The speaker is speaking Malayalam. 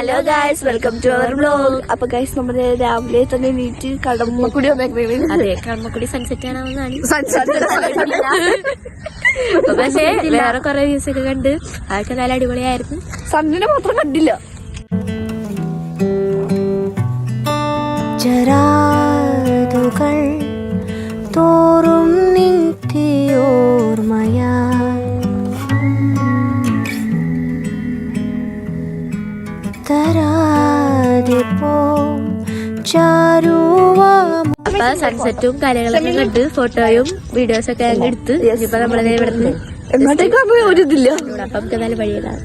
Hello guys, welcome to our vlog. അപ്പൊ ഗൈസ് നമ്മള് രാവിലെ തന്നെ നീറ്റ് കടമ്മക്കുടി വന്നേക്കുന്നത്. അതെ, കടമ്മക്കുടി സൺസെറ്റ് ആണെന്നാണ്. പക്ഷേ വേറെ കുറെ വ്യൂസ് ഒക്കെ കണ്ട് അതൊക്കെ നല്ല അടിപൊളിയായിരുന്നു. സണ്ണിനെ മാത്രം കണ്ടില്ല. ജരാതുകൾ തോറും നിത്യോർമയാ അപ്പൊ സൺസെറ്റും കാര്യങ്ങളൊക്കെ കണ്ട് ഫോട്ടോയും വീഡിയോസൊക്കെ എടുത്ത് ഇപ്പൊ നമ്മളെ ഇവിടെ എങ്ങോട്ടേക്കാ പോയി ഒരു ഇതില്ല. അപ്പം നല്ല വഴിയിലാണ്.